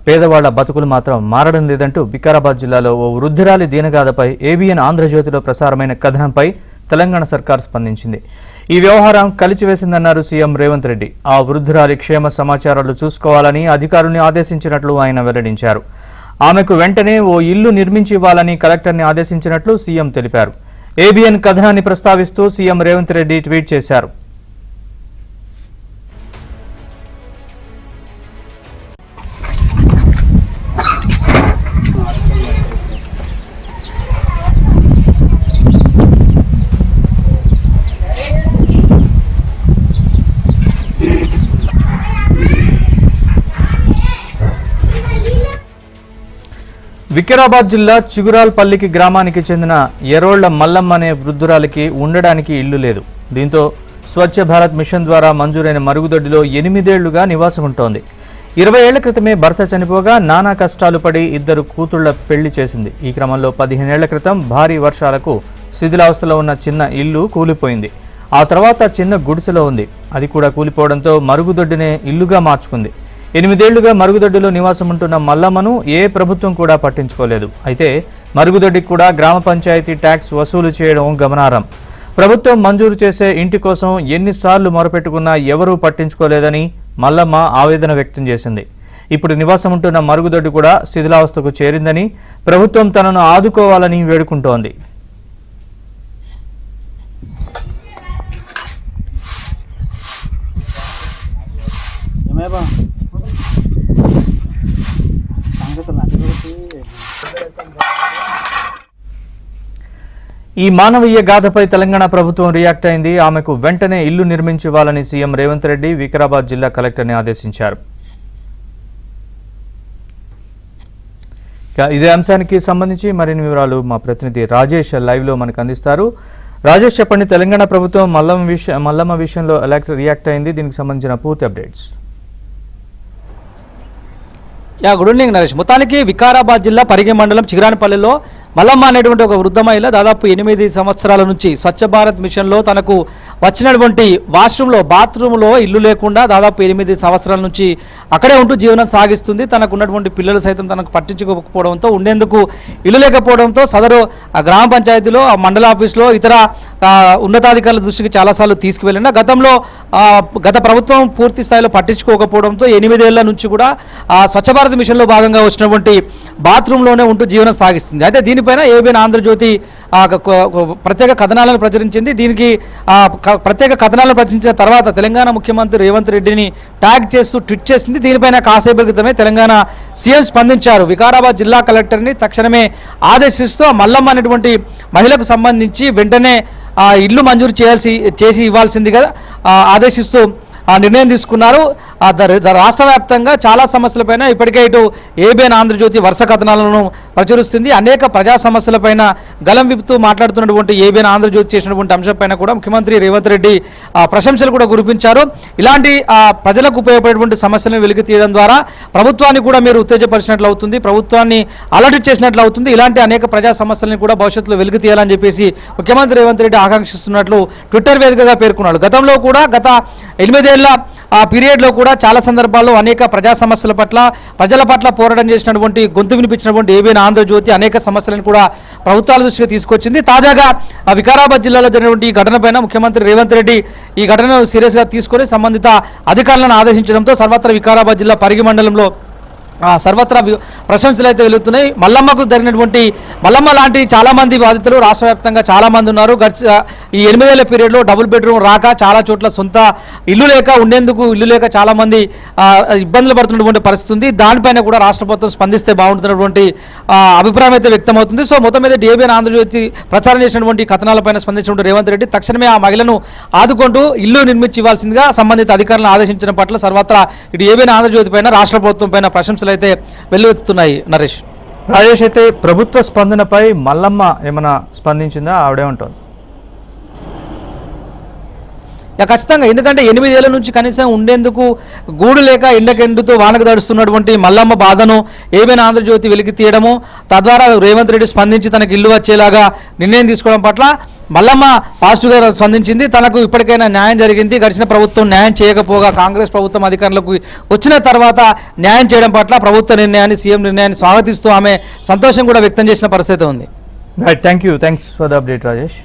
పేదవాళ్ల బతుకులు మాత్రం మారడం లేదంటూ వికారాబాద్ జిల్లాలో ఓ వృద్ధురాలి దీనగాథపై ఏబిఎన్ ఆంధ్రజ్యోతిలో ప్రసారమైన కథనంపై తెలంగాణ సర్కార్ స్పందించింది. ఈ వ్యవహారం కలిచివేసిందన్నారు సీఎం రేవంత్ రెడ్డి. ఆ వృద్ధురాలి క్షేమ సమాచారాలు చూసుకోవాలని అధికారుల్ని ఆదేశించినట్లు ఆయన వెల్లడించారు. ఆమెకు వెంటనే ఓ ఇల్లు నిర్మించి ఇవ్వాలని కలెక్టర్ని ఆదేశించినట్లు సీఎం తెలిపారు. ఏబిఎన్ కథనాన్ని ప్రస్తావిస్తూ సీఎం రేవంత్ రెడ్డి ట్వీట్ చేశారు. వికారాబాద్ జిల్లా చిగురాల్పల్లికి గ్రామానికి చెందిన ఎరోళ్ల మల్లమ్మ అనే వృద్ధురాలికి ఉండడానికి ఇల్లు లేదు. దీంతో స్వచ్ఛ భారత్ మిషన్ ద్వారా మంజూరైన మరుగుదొడ్డిలో 8 ఏళ్లుగా నివాసం ఉంటోంది. 20 ఏళ్ల క్రితమే భర్త చనిపోగా నానా కష్టాలు పడి 2 కూతుళ్ల పెళ్లి చేసింది. ఈ క్రమంలో 15 ఏళ్ల క్రితం భారీ వర్షాలకు శిథిలావస్థలో ఉన్న చిన్న ఇల్లు కూలిపోయింది. ఆ తర్వాత చిన్న గుడిసెలో ఉంది. అది కూడా కూలిపోవడంతో మరుగుదొడ్డినే ఇల్లుగా మార్చుకుంది. 8 ఏళ్లుగా మరుగుదొడ్డిలో నివాసం ఉంటున్న మల్లమ్మను ఏ ప్రభుత్వం కూడా పట్టించుకోలేదు. అయితే మరుగుదొడ్డికి కూడా గ్రామ పంచాయతీ ట్యాక్స్ వసూలు చేయడం గమనార్హం. ప్రభుత్వం మంజూరు చేసే ఇంటి కోసం ఎన్నిసార్లు మొరపెట్టుకున్నా ఎవరూ పట్టించుకోలేదని మల్లమ్మ ఆవేదన వ్యక్తం చేసింది. ఇప్పుడు నివాసం ఉంటున్న మరుగుదొడ్డి కూడా శిథిలావస్థకు చేరిందని, ప్రభుత్వం తనను ఆదుకోవాలని వేడుకుంటోంది. ఈ మానవీయ గాథపై తెలంగాణ ప్రభుత్వం రియాక్ట్ అయింది. ఆమెకు వెంటనే ఇల్లు నిర్మించివ్వాలని సీఎం రేవంత్ రెడ్డి వికారాబాద్ జిల్లా కలెక్టర్ని ఆదేశించారు. ఇదే అంశానికి సంబంధించి మరిన్ని వివరాలు మా ప్రతినిధి రాజేష్ లైవ్ లో మనకు అందిస్తారు. రాజేష్, చెప్పండి, తెలంగాణ ప్రభుత్వం మల్లమ్మ విషయంలో రియాక్ట్ అయింది. దీనికి సంబంధించిన పూర్తి అప్డేట్స్. Good evening Naresh. మొత్తానికి వికారాబాద్ జిల్లా పరిగి మండలం చిగురానిపల్లిలో మల్లమ్మ అనేటువంటి ఒక వృద్ధ మహిళ దాదాపు 8 సంవత్సరాల నుంచి స్వచ్ఛ భారత్ మిషన్లో తనకు వచ్చినటువంటి బాత్రూంలో ఇల్లు లేకుండా దాదాపు 8 సంవత్సరాల నుంచి అక్కడే ఉంటూ జీవనం సాగిస్తుంది. తనకు ఉన్నటువంటి పిల్లలు సైతం తనకు పట్టించుకోకపోవడంతో, ఉండేందుకు ఇల్లు లేకపోవడంతో సదరు గ్రామ పంచాయతీలో, మండల ఆఫీస్లో, ఇతర ఉన్నతాధికారుల దృష్టికి చాలాసార్లు తీసుకువెళ్ళిన గత ప్రభుత్వం పూర్తి స్థాయిలో పట్టించుకోకపోవడంతో 8 ఏళ్ల నుంచి కూడా స్వచ్ఛ భారత్ మిషన్లో భాగంగా వచ్చినటువంటి బాత్రూంలోనే ఉంటూ జీవనం సాగిస్తుంది. అయితే దీనిపైన ఏబిఎన్ ఆంధ్రజ్యోతి ప్రత్యేక కథనాలను ప్రచురించింది. దీనికి ప్రత్యేక కథనాలను ప్రచురించిన తర్వాత తెలంగాణ ముఖ్యమంత్రి రేవంత్ రెడ్డిని ట్యాగ్ చేస్తూ ట్వీట్ చేసింది. దీనిపైన కాసేపటి క్రితమే తెలంగాణ సీఎం స్పందించారు. వికారాబాద్ జిల్లా కలెక్టర్ని తక్షణమే ఆదేశిస్తూ మల్లమ్మ అనేటువంటి మహిళకు సంబంధించి వెంటనే ఇల్లు మంజూరు చేసి ఇవ్వాల్సిందిగా ఆదేశిస్తూ నిర్ణయం తీసుకున్నారు. రాష్ట్ర వ్యాప్తంగా చాలా సమస్యలపైన ఇప్పటికే ఇటు ఏబిఎన్ ఆంధ్రజ్యోతి వరుస కథనాలను ప్రచురిస్తుంది. అనేక ప్రజా సమస్యలపైన గలం విప్పుతూ మాట్లాడుతున్నటువంటి ఏబిఎన్ ఆంధ్రజ్యోతి చేసినటువంటి అంశంపైన కూడా ముఖ్యమంత్రి రేవంత్ రెడ్డి ప్రశంసలు కూడా కురిపించారు. ఇలాంటి ప్రజలకు ఉపయోగపడేటువంటి సమస్యలను వెలికి తీయడం ద్వారా ప్రభుత్వాన్ని కూడా మీరు ఉత్తేజపరిచినట్లు అవుతుంది, ప్రభుత్వాన్ని అలర్ట్ చేసినట్లు అవుతుంది. ఇలాంటి అనేక ప్రజా సమస్యలను కూడా భవిష్యత్తులో వెలికి తీయాలని చెప్పేసి ముఖ్యమంత్రి రేవంత్ రెడ్డి ఆకాంక్షిస్తున్నట్లు ట్విట్టర్ వేదికగా పేర్కొన్నాడు. గతంలో కూడా గత 8 ఏళ్ల పీరియడ్లో కూడా చాలా సందర్భాల్లో అనేక ప్రజా సమస్యల పట్ల, ప్రజల పట్ల పోరాటం చేసినటువంటి, గొంతు వినిపించినటువంటి ఏబిఎన్ ఆంధ్రజ్యోతి అనేక సమస్యలను కూడా ప్రభుత్వాల దృష్టికి తీసుకొచ్చింది. తాజాగా వికారాబాద్ జిల్లాలో జరిగినటువంటి ఈ ఘటనపైన ముఖ్యమంత్రి రేవంత్ రెడ్డి ఈ ఘటనను సీరియస్గా తీసుకొని సంబంధిత అధికారులను ఆదేశించడంతో సర్వత్రా వికారాబాద్ జిల్లా పరిగి మండలంలో సర్వత్రా ప్రశంసలు అయితే వెలుగుతున్నాయి. మల్లమ్మకు జరిగినటువంటి మల్లమ్మ లాంటి చాలామంది బాధితులు రాష్ట్ర వ్యాప్తంగా చాలామంది ఉన్నారు. ఈ 8 ఏళ్ల పీరియడ్లో డబుల్ బెడ్రూమ్ రాక, చాలా చోట్ల సొంత ఇల్లు లేక, ఉండేందుకు ఇల్లు లేక చాలామంది ఇబ్బందులు పడుతున్నటువంటి పరిస్థితి ఉంది. దానిపైన కూడా రాష్ట్ర ప్రభుత్వం స్పందిస్తే బాగుంటున్నటువంటి అభిప్రాయం అయితే వ్యక్తమవుతుంది. సో మొత్తం మీద ఏబిఎన్ ఆంధ్రజ్యోతి ప్రచారం చేసినటువంటి కథనాలపైన స్పందించినటువంటి రేవంత్ రెడ్డి తక్షణమే ఆ మహిళను ఆదుకుంటూ ఇల్లు నిర్మించి ఇవ్వాల్సిందిగా సంబంధిత అధికారులను ఆదేశించడం పట్ల సర్వత్రా ఇటు ఏబిఎన్ ఆంధ్రజ్యోతి పైన రాష్ట్ర ప్రభుత్వం పైన ప్రశంసలు అయితే వెల్లువెత్తుతున్నాయి. నరేష్, రాజేష్, అయితే ప్రభుత్వ స్పందనపై మల్లమ్మ ఏమైనా స్పందించిందా? ఆవిడేమంటుంది? ఖచ్చితంగా, ఎందుకంటే 8 ఏళ్ల నుంచి కనీసం ఉండేందుకు గూడు లేక ఎండకెండుతో వానకు దడుస్తున్నటువంటి మల్లమ్మ బాధను ఏబిఎన్ ఆంధ్రజ్యోతి వెలికి తీయడము, తద్వారా రేవంత్ రెడ్డి స్పందించి తనకు ఇల్లు వచ్చేలాగా నిర్ణయం తీసుకోవడం పట్ల మల్లమ్మ పాజిటివ్గా స్పందించింది. తనకు ఇప్పటికైనా న్యాయం జరిగింది, గడిచిన ప్రభుత్వం న్యాయం చేయకపోగా కాంగ్రెస్ ప్రభుత్వం అధికారంలోకి వచ్చిన తర్వాత న్యాయం చేయడం పట్ల ప్రభుత్వ నిర్ణయాన్ని, సీఎం నిర్ణయాన్ని స్వాగతిస్తూ ఆమె సంతోషం కూడా వ్యక్తం చేసిన పరిస్థితి ఉంది. Right, thanks for the update Rajesh.